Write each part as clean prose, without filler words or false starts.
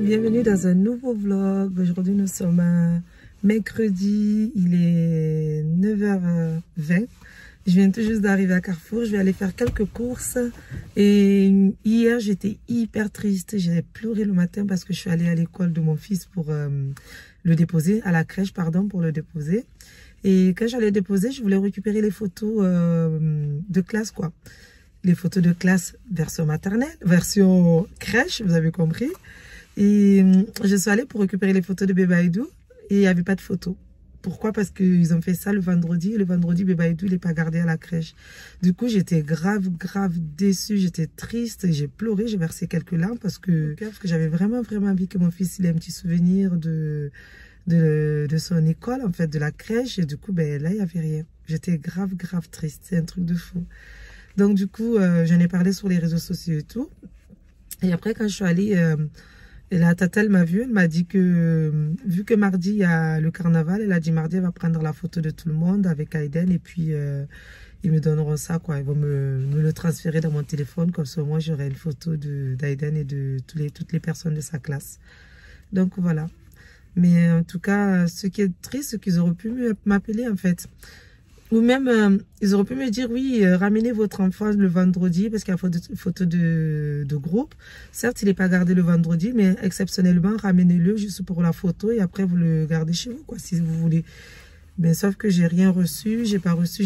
Bienvenue dans un nouveau vlog. Aujourd'hui nous sommes mercredi, il est 9h20. Je viens tout juste d'arriver à Carrefour, je vais aller faire quelques courses. Et hier j'étais hyper triste, j'ai pleuré le matin parce que je suis allée à l'école de mon fils pour le déposer, à la crèche pardon, pour le déposer. Et quand j'allais déposer, je voulais récupérer les photos de classe quoi. Les photos de classe version maternelle, version crèche, vous avez compris. Et je suis allée pour récupérer les photos de Bébé Aïdou et il n'y avait pas de photos. Pourquoi? Parce qu'ils ont fait ça le vendredi et le vendredi, Bébé Aïdou il n'est pas gardé à la crèche. Du coup, j'étais grave déçue, j'étais triste, j'ai pleuré, j'ai versé quelques larmes parce que j'avais vraiment envie que mon fils il ait un petit souvenir de son école, en fait, de la crèche. Et du coup, ben, là, il n'y avait rien. J'étais grave triste, c'est un truc de fou. Donc, du coup, j'en ai parlé sur les réseaux sociaux et tout. Et après, quand je suis allée... Et la tata, elle m'a vue, elle m'a dit que, vu que mardi, il y a le carnaval, elle a dit mardi, elle va prendre la photo de tout le monde avec Aiden et puis ils me donneront ça, quoi. Ils vont me le transférer dans mon téléphone, comme ça, moi, j'aurai une photo d'Aiden et de toutes les personnes de sa classe. Donc, voilà. Mais en tout cas, ce qui est triste, c'est qu'ils auraient pu m'appeler, en fait. Ou même, ils auraient pu me dire, oui, ramenez votre enfant le vendredi, parce qu'il y a une photo de groupe. Certes, il n'est pas gardé le vendredi, mais exceptionnellement, ramenez-le juste pour la photo et après, vous le gardez chez vous, quoi, si vous voulez. Ben, sauf que j'ai rien reçu, j'ai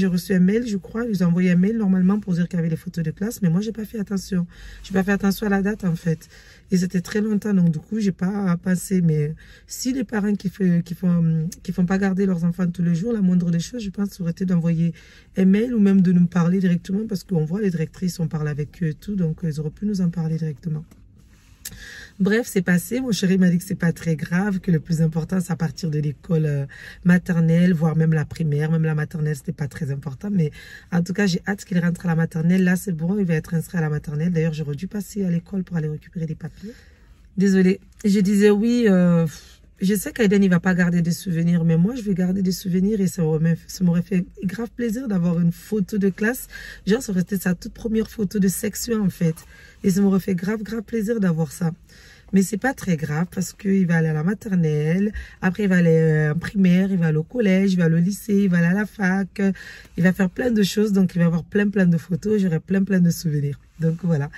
reçu un mail, je crois. Ils ont envoyé un mail normalement pour dire qu'il y avait les photos de classe, mais moi, j'ai pas fait attention. J'ai pas fait attention à la date, en fait. Et c'était très longtemps, donc du coup, j'ai pas passé. Mais si les parents qui font pas garder leurs enfants tous les jours, la moindre des choses, je pense, ça aurait été d'envoyer un mail ou même de nous parler directement parce qu'on voit les directrices, on parle avec eux et tout, donc ils auraient pu nous en parler directement. Bref, c'est passé. Mon chéri m'a dit que c'est pas très grave, que le plus important, c'est à partir de l'école maternelle, voire même la primaire, même la maternelle, c'était pas très important. Mais en tout cas, j'ai hâte qu'il rentre à la maternelle. Là, c'est bon, il va être inscrit à la maternelle. D'ailleurs, j'aurais dû passer à l'école pour aller récupérer des papiers. Désolée. Je disais oui, je sais qu'Aiden, il va pas garder des souvenirs, mais moi, je vais garder des souvenirs et ça m'aurait fait grave plaisir d'avoir une photo de classe. Genre, ça aurait été sa toute première photo de section, en fait. Et ça m'aurait fait grave plaisir d'avoir ça. Mais c'est pas très grave parce qu'il va aller à la maternelle, après il va aller en primaire, il va aller au collège, il va aller au lycée, il va aller à la fac, il va faire plein de choses, donc il va avoir plein de photos, j'aurai plein de souvenirs. Donc voilà.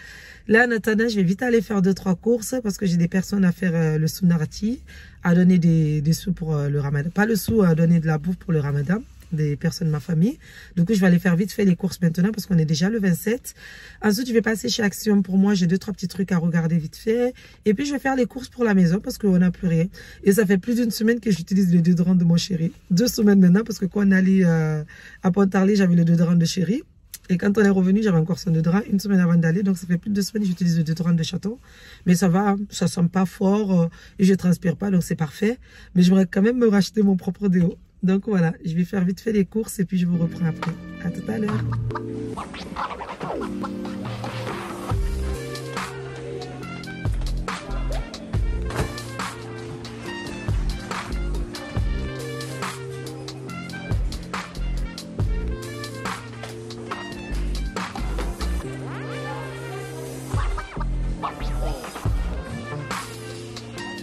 Là, en attendant, je vais vite aller faire 2-3 courses parce que j'ai des personnes à faire le Sunarati, à donner des sous pour le ramadan. Pas le sou, à donner de la bouffe pour le ramadan. Des personnes de ma famille. Donc, je vais aller faire vite fait les courses maintenant parce qu'on est déjà le 27. Ensuite, je vais passer chez Action. Pour moi, j'ai 2-3 petits trucs à regarder vite fait. Et puis, je vais faire les courses pour la maison parce qu'on n'a plus rien. Et ça fait plus d'une semaine que j'utilise le déodorant de mon chéri. 2 semaines maintenant parce que quand on allait à Pontarlier, j'avais le déodorant de chéri. Et quand on est revenu, j'avais encore son déodorant une semaine avant d'aller. Donc, ça fait plus de 2 semaines que j'utilise le déodorant de Château. Mais ça va, ça sent pas fort et je transpire pas. Donc, c'est parfait. Mais j'aimerais quand même me racheter mon propre déo. Donc voilà, je vais faire vite fait les courses et puis je vous reprends après. À tout à l'heure.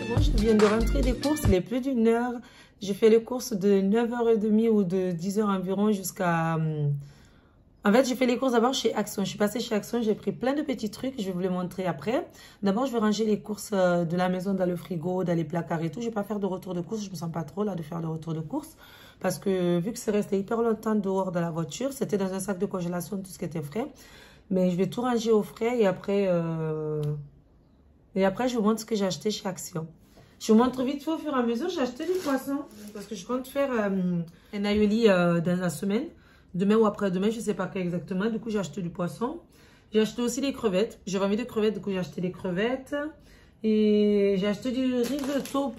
Bon, je viens de rentrer des courses, il est plus d'une heure. J'ai fait les courses de 9h30 ou de 10h environ jusqu'à... En fait, j'ai fait les courses d'abord chez Action. Je suis passée chez Action, j'ai pris plein de petits trucs. Je vais vous les montrer après. D'abord, je vais ranger les courses de la maison dans le frigo, dans les placards et tout. Je vais pas faire de retour de courses. Je me sens pas trop là de faire de retour de courses. Parce que vu que c'est resté hyper longtemps dehors dans la voiture, c'était dans un sac de congélation, tout ce qui était frais. Mais je vais tout ranger au frais et après, je vous montre ce que j'ai acheté chez Action. Je vous montre vite au fur et à mesure. J'ai acheté du poisson parce que je compte faire un aioli dans la semaine. Demain ou après-demain, je ne sais pas quand exactement. Du coup, j'ai acheté du poisson. J'ai acheté aussi des crevettes. J'avais envie de crevettes, du coup, j'ai acheté des crevettes. Et j'ai acheté du risotto,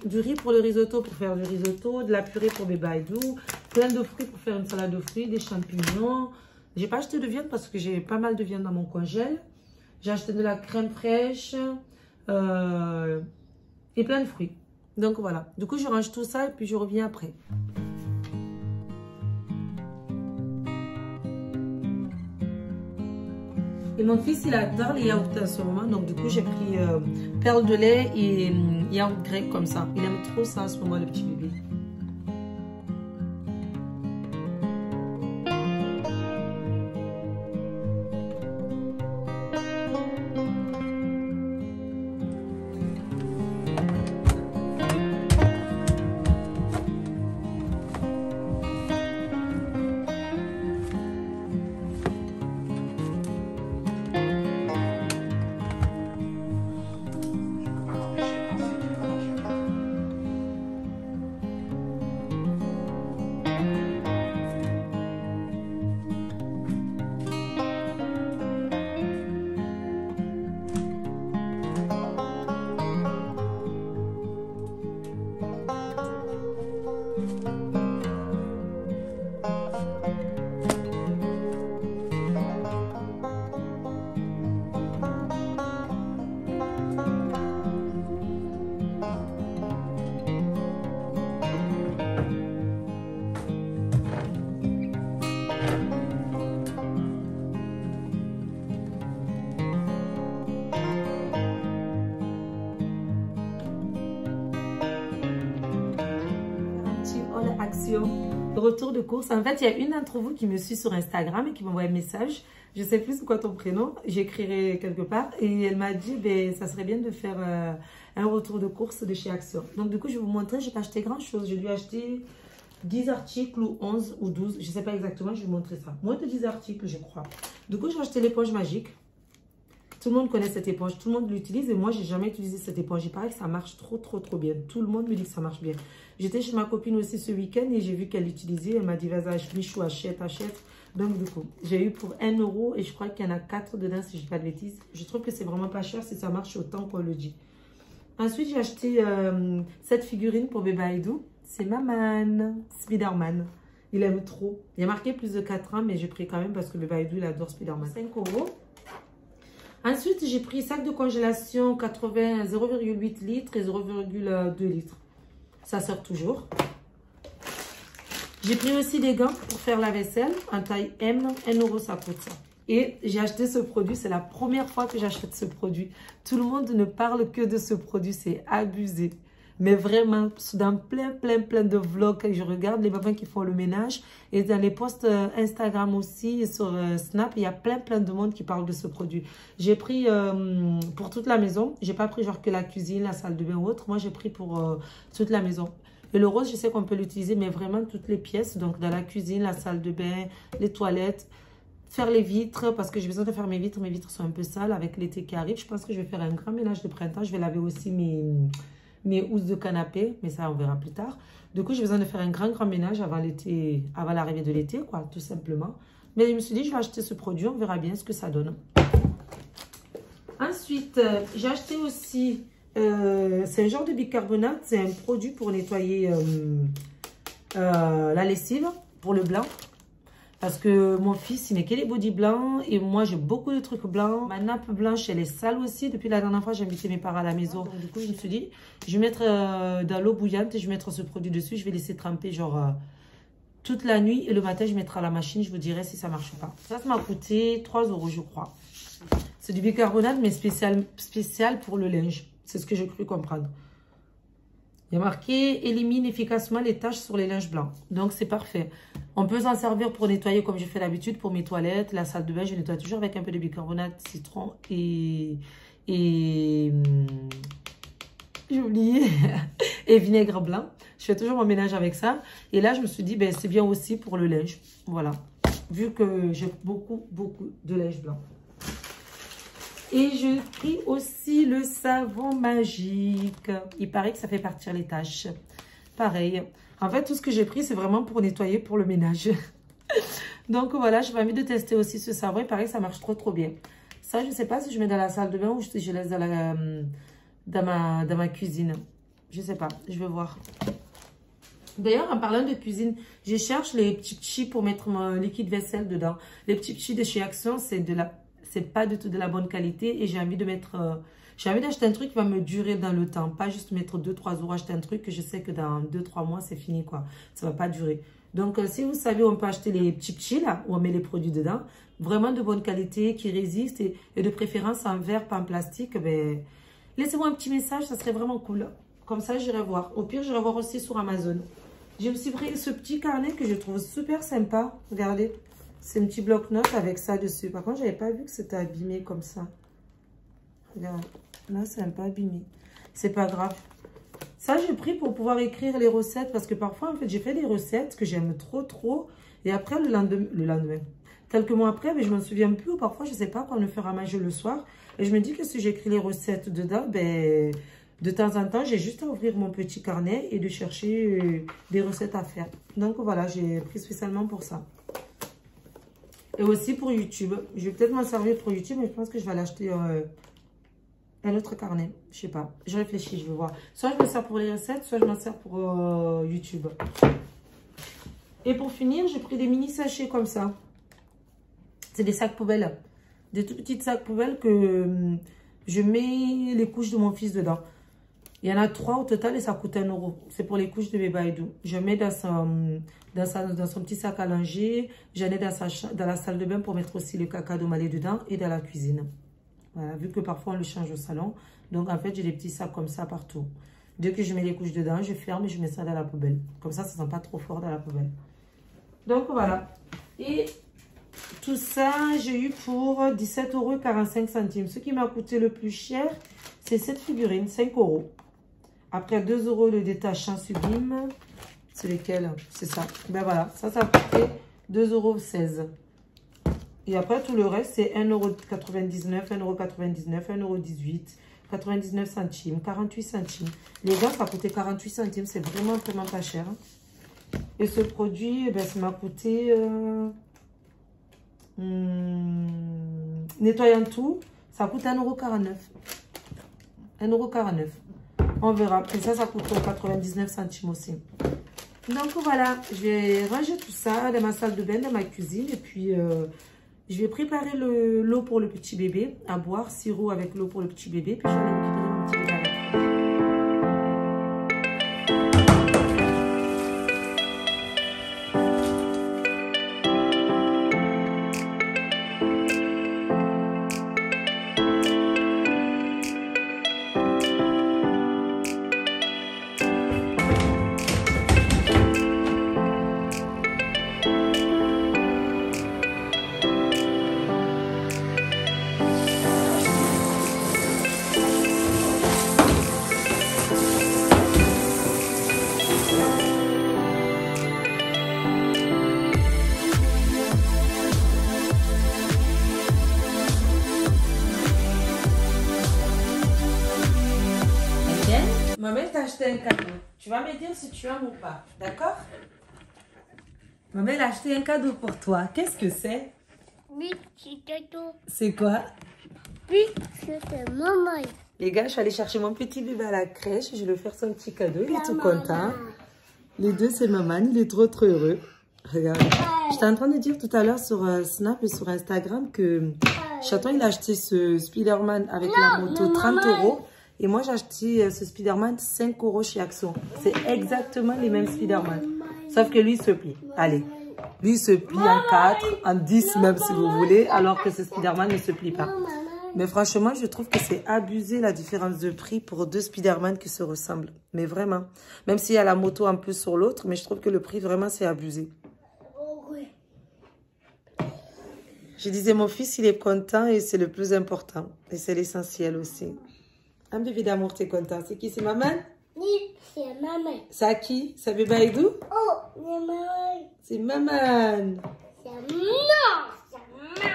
du riz pour le risotto, pour faire du risotto, de la purée pour Bébé Aïdou, plein de fruits pour faire une salade de fruits, des champignons. J'ai pas acheté de viande parce que j'ai pas mal de viande dans mon congèle. J'ai acheté de la crème fraîche. Et plein de fruits. Donc voilà. Du coup, je range tout ça et puis je reviens après. Et mon fils, il adore les yaourts en ce moment. Donc, du coup, j'ai pris perle de lait et yaourt grec comme ça. Il aime trop ça en ce moment, le petit bébé. Retour de course. En fait, il y a une d'entre vous qui me suit sur Instagram et qui m'envoie un message. Je sais plus c'est quoi ton prénom. J'écrirai quelque part. Et elle m'a dit, ben, ça serait bien de faire un retour de course de chez Action. Donc, du coup, je vais vous montrer. Je n'ai pas acheté grand chose. Je lui ai acheté 10 articles ou 11 ou 12. Je ne sais pas exactement. Je vais vous montrer ça. Moins de 10 articles, je crois. Du coup, j'ai acheté l'éponge magique. Tout le monde connaît cette éponge, tout le monde l'utilise et moi, j'ai jamais utilisé cette éponge. Il paraît que ça marche trop bien. Tout le monde me dit que ça marche bien. J'étais chez ma copine aussi ce week-end et j'ai vu qu'elle l'utilisait. Elle m'a dit, vas-y, Michou, achète. Donc, du coup, j'ai eu pour 1 € et je crois qu'il y en a 4 dedans, si je ne dis pas de bêtises. Je trouve que c'est vraiment pas cher si ça marche autant qu'on le dit. Ensuite, j'ai acheté cette figurine pour bébé Aïdou. C'est Maman, Spider-Man. Il aime trop. Il a marqué plus de 4 ans, mais j'ai pris quand même parce que bébé Aïdou, il adore Spider-Man. 5 €. Ensuite, j'ai pris sac de congélation 80, 0,8 litres et 0,2 litres. Ça sort toujours. J'ai pris aussi des gants pour faire la vaisselle en taille M. 1 € ça coûte ça. Et j'ai acheté ce produit. C'est la première fois que j'achète ce produit. Tout le monde ne parle que de ce produit. C'est abusé. Mais vraiment, dans plein de vlogs que je regarde, les mamans qui font le ménage. Et dans les posts Instagram aussi, et sur Snap, il y a plein de monde qui parle de ce produit. J'ai pris pour toute la maison. J'ai pas pris genre que la cuisine, la salle de bain ou autre. Moi, j'ai pris pour toute la maison. Et le rose, je sais qu'on peut l'utiliser, mais vraiment toutes les pièces. Donc, dans la cuisine, la salle de bain, les toilettes. Faire les vitres, parce que j'ai besoin de faire mes vitres. Mes vitres sont un peu sales avec l'été qui arrive. Je pense que je vais faire un grand ménage de printemps. Je vais laver aussi mes housses de canapé, mais ça on verra plus tard. Du coup, j'ai besoin de faire un grand ménage avant l'été, avant l'arrivée de l'été, quoi, tout simplement. Mais je me suis dit, je vais acheter ce produit, on verra bien ce que ça donne. Ensuite, j'ai acheté aussi, c'est un genre de bicarbonate, c'est un produit pour nettoyer la lessive, pour le blanc. Parce que mon fils, il met que les bodys blancs et moi, j'ai beaucoup de trucs blancs. Ma nappe blanche, elle est sale aussi. Depuis la dernière fois, j'ai invité mes parents à la maison. Donc, du coup, je me suis dit, je vais mettre dans l'eau bouillante et je vais mettre ce produit dessus. Je vais laisser tremper genre toute la nuit et le matin, je mettrai à la machine. Je vous dirai si ça marche ou pas. Ça m'a coûté 3 €, je crois. C'est du bicarbonate, mais spécial pour le linge. C'est ce que j'ai cru comprendre. Il y a marqué « Élimine efficacement les taches sur les linges blancs ». Donc, c'est parfait. On peut s'en servir pour nettoyer comme je fais d'habitude pour mes toilettes. La salle de bain, je nettoie toujours avec un peu de bicarbonate, citron et j'ai oublié, et vinaigre blanc. Je fais toujours mon ménage avec ça. Et là, je me suis dit, ben, c'est bien aussi pour le linge. Voilà. Vu que j'ai beaucoup de linge blanc. Et j'ai pris aussi le savon magique. Il paraît que ça fait partir les taches. Pareil. En fait, tout ce que j'ai pris, c'est vraiment pour nettoyer, pour le ménage. Donc voilà, j'ai envie de tester aussi ce savon. Il paraît que ça marche trop bien. Ça, je ne sais pas si je mets dans la salle de bain ou si je laisse dans ma cuisine. Je ne sais pas, je vais voir. D'ailleurs, en parlant de cuisine, je cherche les petits petits pour mettre mon liquide vaisselle dedans. Les petits petits de chez Action, c'est pas du tout de la bonne qualité et j'ai envie de mettre... j'ai envie d'acheter un truc qui va me durer dans le temps. Pas juste mettre 2-3 €, acheter un truc que je sais que dans 2-3 mois, c'est fini, quoi. Ça va pas durer. Donc, si vous savez, on peut acheter les petits là, où on met les produits dedans. Vraiment de bonne qualité, qui résistent et de préférence en verre, pas en plastique. Ben, laissez-moi un petit message, ça serait vraiment cool. Comme ça, j'irai voir. Au pire, j'irai voir aussi sur Amazon. J'ai aussi pris ce petit carnet que je trouve super sympa. Regardez, c'est un petit bloc-notes avec ça dessus. Par contre, je n'avais pas vu que c'était abîmé comme ça. Regarde, là, c'est un peu abîmé. C'est pas grave. Ça, j'ai pris pour pouvoir écrire les recettes parce que parfois, en fait, j'ai fait des recettes que j'aime trop. Et après, le lendemain, quelques mois après, mais je ne m'en souviens plus ou parfois, je ne sais pas quoi me faire à manger le soir. Et je me dis que si j'écris les recettes dedans, ben, de temps en temps, j'ai juste à ouvrir mon petit carnet et de chercher des recettes à faire. Donc voilà, j'ai pris spécialement pour ça. Et aussi pour YouTube. Je vais peut-être m'en servir pour YouTube, mais je pense que je vais l'acheter un autre carnet. Je sais pas. Je réfléchis, je vais voir. Soit je me sers pour les recettes, soit je m'en sers pour YouTube. Et pour finir, j'ai pris des mini sachets comme ça. C'est des sacs poubelles. Des tout petits sacs poubelles que je mets les couches de mon fils dedans. Il y en a 3 au total et ça coûte 1 €. C'est pour les couches de bébé Aïdou. Je mets dans son petit sac à langer. J'en ai dans la salle de bain pour mettre aussi le caca de Malé dedans et dans la cuisine. Voilà, vu que parfois on le change au salon. Donc en fait, j'ai des petits sacs comme ça partout. Dès que je mets les couches dedans, je ferme et je mets ça dans la poubelle. Comme ça ne sent pas trop fort dans la poubelle. Donc voilà. Et tout ça, j'ai eu pour 17,45 €. Ce qui m'a coûté le plus cher, c'est cette figurine, 5 €. Après 2 € le détachant sublime. C'est lesquels? C'est ça. Ben voilà, ça a coûté 2,16 €. Et après, tout le reste, c'est 1,99 €, 1,99 €, 1,18 €, 99 centimes, 48 centimes. Les gars, ça a coûté 48 centimes. C'est vraiment pas cher. Et ce produit, ben, ça m'a coûté... nettoyant tout, ça coûte 1,49 €. 1,49 €. On verra. Et ça coûte 99 centimes aussi. Donc voilà, je vais ranger tout ça dans ma salle de bain, dans ma cuisine. Et puis, je vais préparer l'eau pour le petit bébé à boire, sirop avec l'eau pour le petit bébé. Puis je vais aller récupérer mon petit bébé avec. Maman t'a acheté un cadeau. Tu vas me dire si tu aimes ou pas. D'accord? Maman a acheté un cadeau pour toi. Qu'est-ce que c'est? Oui, c'est cadeau. C'est quoi? Oui, c'est maman. Les gars, je suis allée chercher mon petit bébé à la crèche. Je vais lui faire son petit cadeau. Il est tout content. Les deux, c'est maman. Il est trop heureux. Regarde. J'étais en train de dire tout à l'heure sur Snap et sur Instagram que Chaton, il a acheté ce Spider-Man avec la moto 30 €. Et moi, j'ai acheté ce Spider-Man 5 € chez Action. C'est exactement les mêmes Spider-Man. Sauf que lui, il se plie. Allez. Lui, il se plie en 4, en 10 même si vous voulez. Alors que ce Spider-Man ne se plie pas. Mais franchement, je trouve que c'est abusé la différence de prix pour deux Spider-Man qui se ressemblent. Mais vraiment. Même s'il y a la moto en plus sur l'autre. Mais je trouve que le prix, vraiment, c'est abusé. Je disais, mon fils, il est content et c'est le plus important. Et c'est l'essentiel aussi. Un bébé d'amour, t'es content. C'est qui? C'est maman? Oui, c'est maman. C'est à qui? C'est bébé Aïdou? Oh, c'est maman. C'est maman. C'est maman. C'est maman.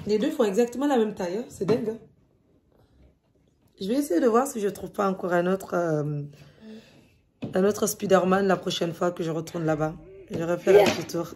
Les deux font exactement la même taille. Hein? C'est dingue. Hein? Je vais essayer de voir si je trouve pas encore un autre Spider-Man la prochaine fois que je retourne là-bas. Je vais refaire un petit tour.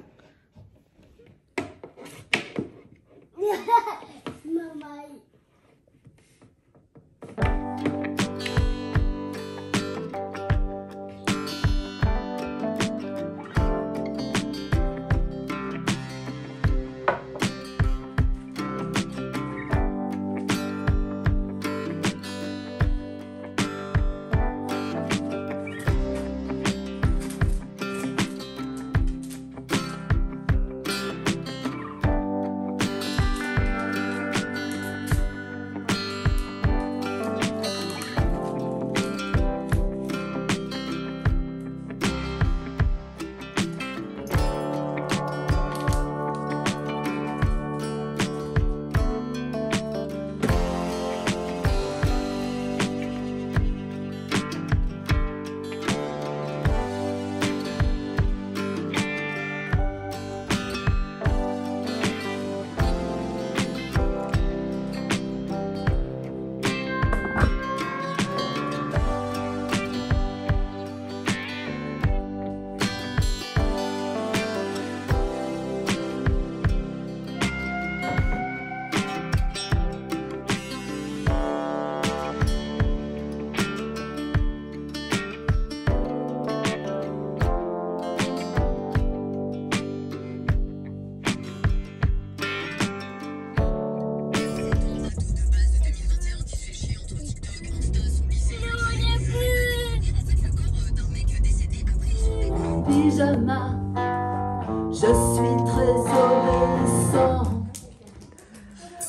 suis très obéissant.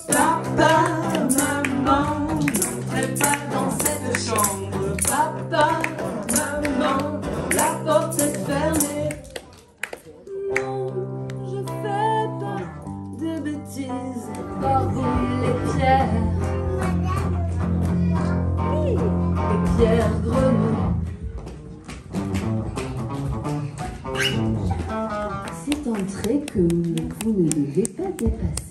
Papa, maman, n'entrez pas dans cette chambre. Papa, maman, la porte est fermée. Non, je fais pas de bêtises. Par vous les pierres. Oui, les pierres grenouilles. C'est un trait que vous ne devez pas dépasser.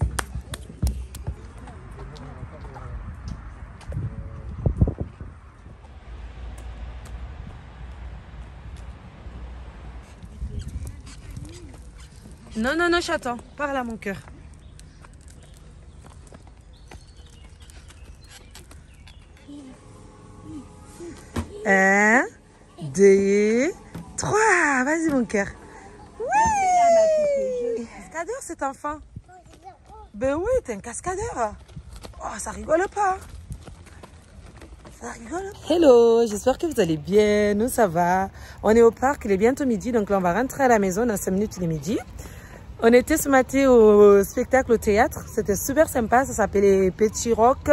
Non, non, non, chaton. Par là, mon cœur. 1, 2, 3. Vas-y, mon cœur. Oui! Cascadeur, cet enfant. Ben oui, t'es un cascadeur. Oh, ça rigole pas. Ça rigole. Hello, j'espère que vous allez bien. Nous, ça va. On est au parc, il est bientôt midi. Donc là, on va rentrer à la maison dans 5 minutes, il est midi. On était ce matin au spectacle au théâtre. C'était super sympa. Ça s'appelait Petit Rock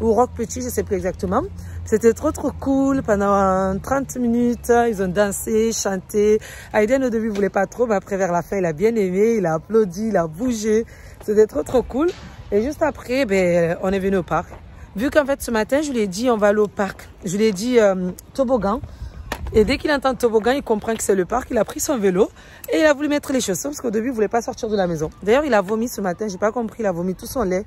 ou Rock Petit, je ne sais plus exactement. C'était trop cool. Pendant 30 minutes, ils ont dansé, chanté. Aiden au début ne voulait pas trop, mais après vers la fin, il a bien aimé. Il a applaudi, il a bougé. C'était trop cool. Et juste après, ben, on est venu au parc. Vu qu'en fait ce matin, je lui ai dit on va aller au parc. Je lui ai dit toboggan. Et dès qu'il entend toboggan, il comprend que c'est le parc. Il a pris son vélo et il a voulu mettre les chaussures parce qu'au début, il ne voulait pas sortir de la maison. D'ailleurs, il a vomi ce matin. Je n'ai pas compris. Il a vomi tout son lait.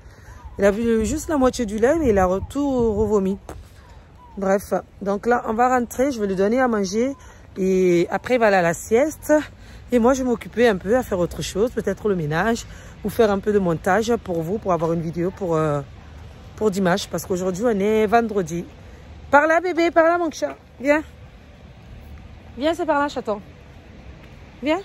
Il a vu juste la moitié du lait, mais il a tout revomi. Bref, donc là, on va rentrer. Je vais lui donner à manger. Et après, il va aller à la sieste. Et moi, je vais m'occuper un peu à faire autre chose. Peut-être le ménage ou faire un peu de montage pour vous, pour avoir une vidéo pour dimanche. Parce qu'aujourd'hui, on est vendredi. Par là, bébé. Par là, mon chat. Viens. Viens, c'est par là, chaton. Viens.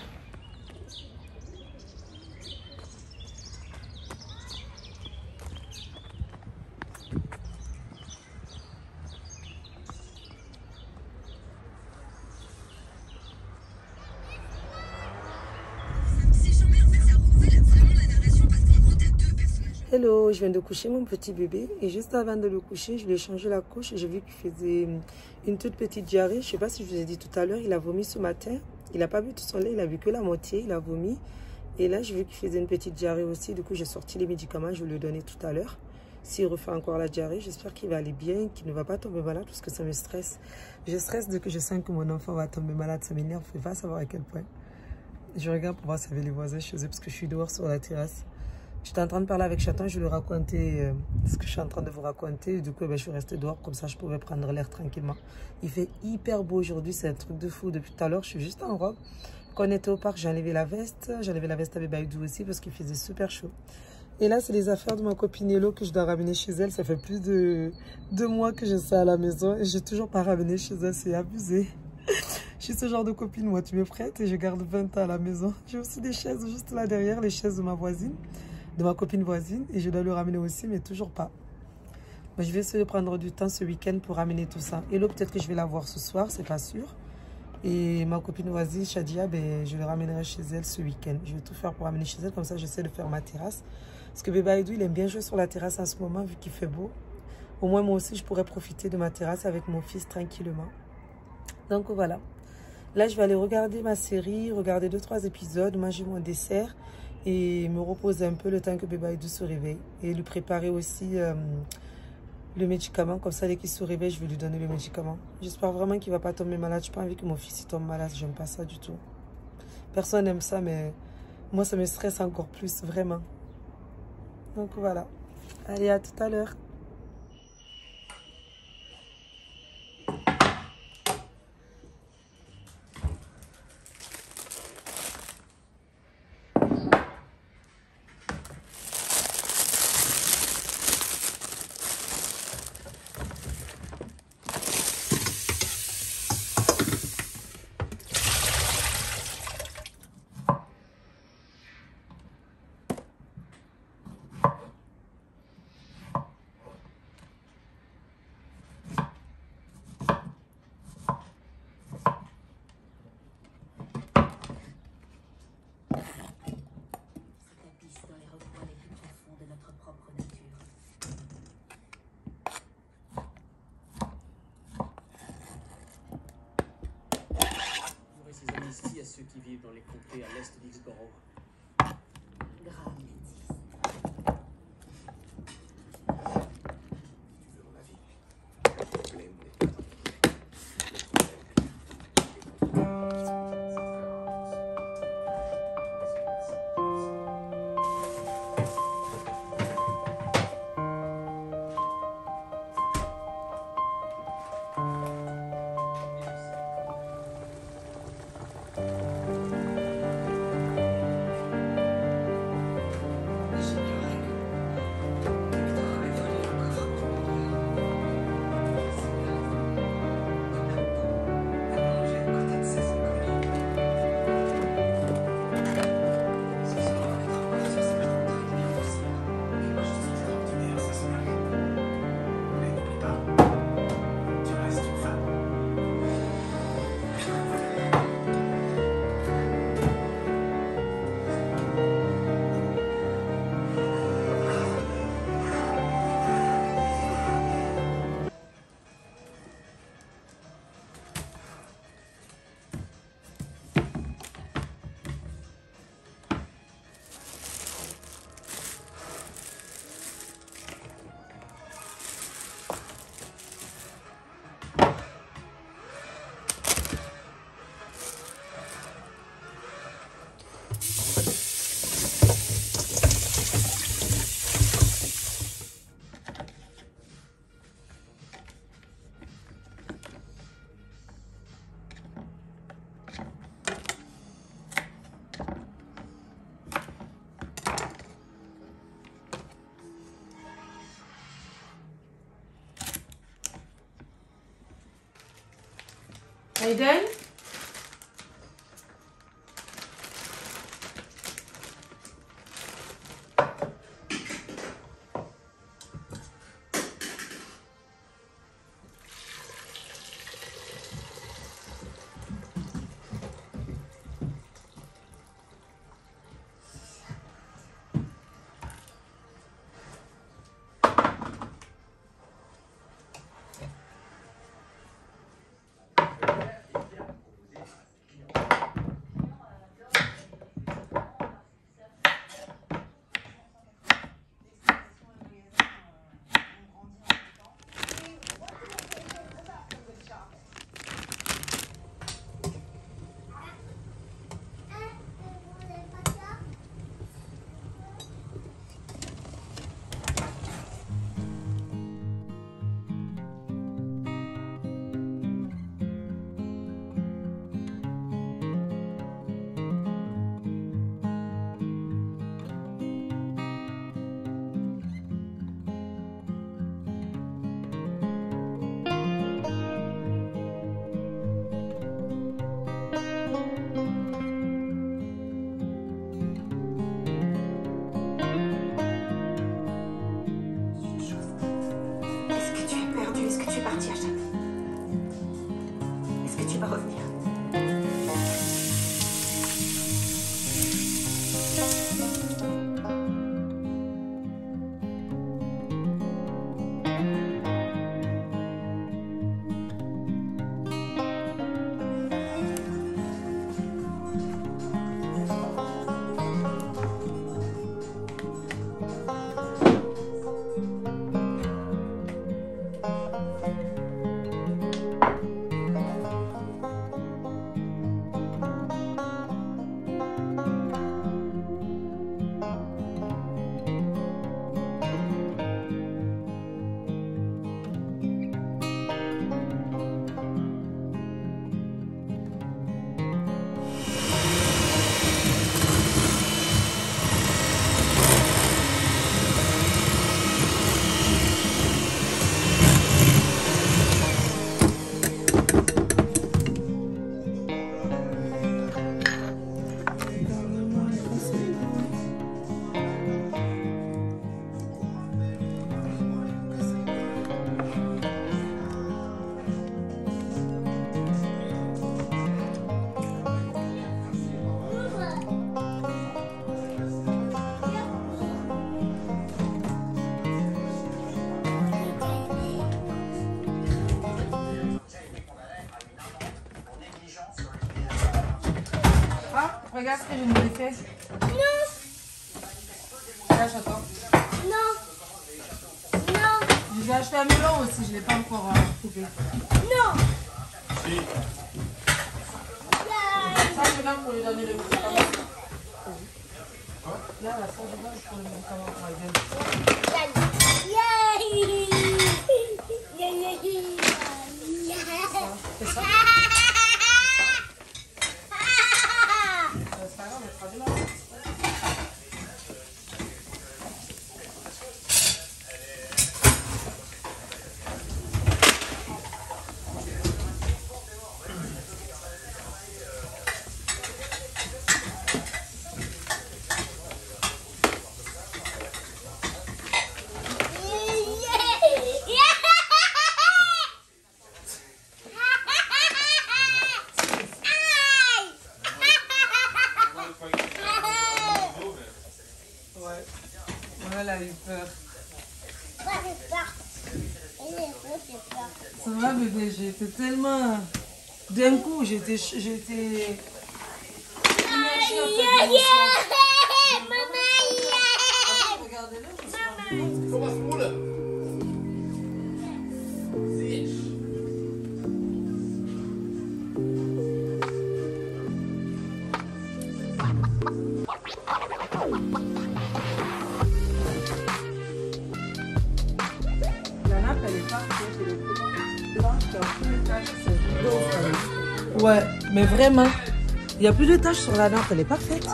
Hello, je viens de coucher mon petit bébé et juste avant de le coucher, je lui ai changé la couche et j'ai vu qu'il faisait une toute petite diarrhée. Je ne sais pas si je vous ai dit tout à l'heure, il a vomi ce matin. Il n'a pas bu tout son lait, il a bu que la moitié, il a vomi. Et là, j'ai vu qu'il faisait une petite diarrhée aussi. Du coup, j'ai sorti les médicaments, je vais lui donner tout à l'heure. S'il refait encore la diarrhée, j'espère qu'il va aller bien, qu'il ne va pas tomber malade parce que ça me stresse. Je stresse dès que je sens que mon enfant va tomber malade, ça m'énerve. Je ne peux pas savoir à quel point. Je regarde pour voir s'il y avait les voisins chez eux parce que je suis dehors sur la terrasse. J'étais en train de parler avec Chaton, je lui racontais ce que je suis en train de vous raconter. Et du coup, ben, je suis restée dehors, comme ça je pouvais prendre l'air tranquillement. Il fait hyper beau aujourd'hui, c'est un truc de fou. Depuis tout à l'heure, je suis juste en robe. Quand on était au parc, j'ai enlevé la veste. J'ai enlevé la veste à Bébaïdou aussi parce qu'il faisait super chaud. Et là, c'est les affaires de ma copine Hello que je dois ramener chez elle. Ça fait plus de 2 mois que je suis à la maison et je n'ai toujours pas ramené chez elle. C'est abusé. Je suis ce genre de copine, moi, tu me prêtes et je garde 20 ans à la maison. J'ai aussi des chaises juste là derrière, les chaises de ma voisine. De ma copine voisine et je dois le ramener aussi mais toujours pas. Mais je vais essayer de prendre du temps ce week-end pour ramener tout ça. Hello, peut-être que je vais la voir ce soir, c'est pas sûr. Et ma copine voisine Shadia, ben, je le ramènerai chez elle ce week-end. Je vais tout faire pour ramener chez elle, comme ça j'essaie de faire ma terrasse. Parce que bébé Aïdou, il aime bien jouer sur la terrasse en ce moment vu qu'il fait beau. Au moins moi aussi je pourrais profiter de ma terrasse avec mon fils tranquillement. Donc voilà. Là je vais aller regarder ma série, regarder 2-3 épisodes, manger mon dessert. Et me reposer un peu le temps que bébé Aïdou se réveille. Et lui préparer aussi le médicament. Comme ça, dès qu'il se réveille, je vais lui donner le médicament. J'espère vraiment qu'il ne va pas tomber malade. Je n'ai pas envie que mon fils il tombe malade. J'aime pas ça du tout. Personne n'aime ça, mais moi, ça me stresse encore plus, vraiment. Donc voilà. Allez, à tout à l'heure. qui vivent dans les comtés à l'est d'Hillsborough. Grave bêtise. Tu veux mon avis? Glenn n'est pas Aiden? Regarde ce que je nous ai fait. Non. Là, j'attends. Non. Non. Je vais acheter un melon aussi, je ne l'ai pas encore coupé. Non. Ça, je viens pour lui donner le médicament. Là, la ça, je viens pour le médicament pour la gueule. C'est ça? C'est pas grave, on fera du mal. Ouais. Elle a eu peur. Ça va bébé, j'étais tellement... D'un coup, j'étais... immergée en fait d'émotion. Regardez-le, je me suis rendue compte. La nappe, elle est parfaite, elle est blanche, il n'y a plus de taches, c'est beau. Ouais, mais vraiment, il n'y a plus de taches sur la nappe, elle est parfaite.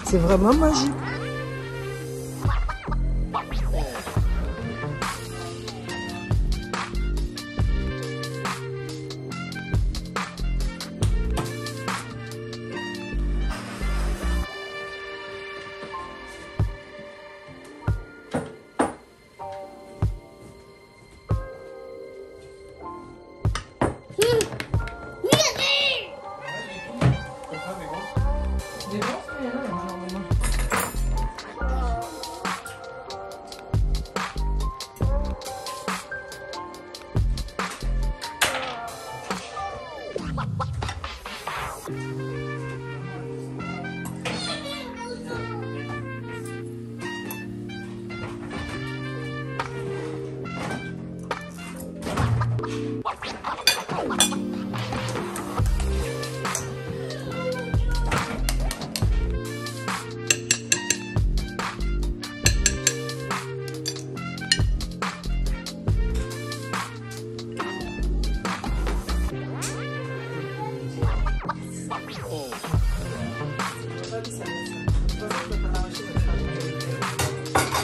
C'est vraiment magique.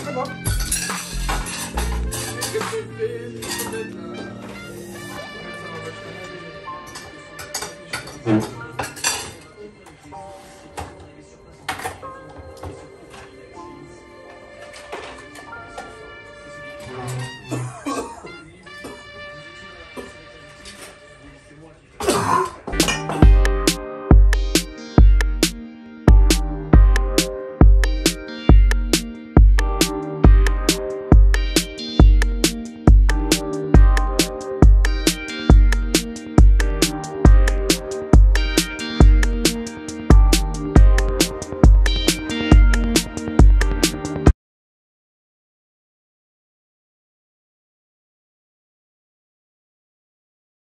C'est bon.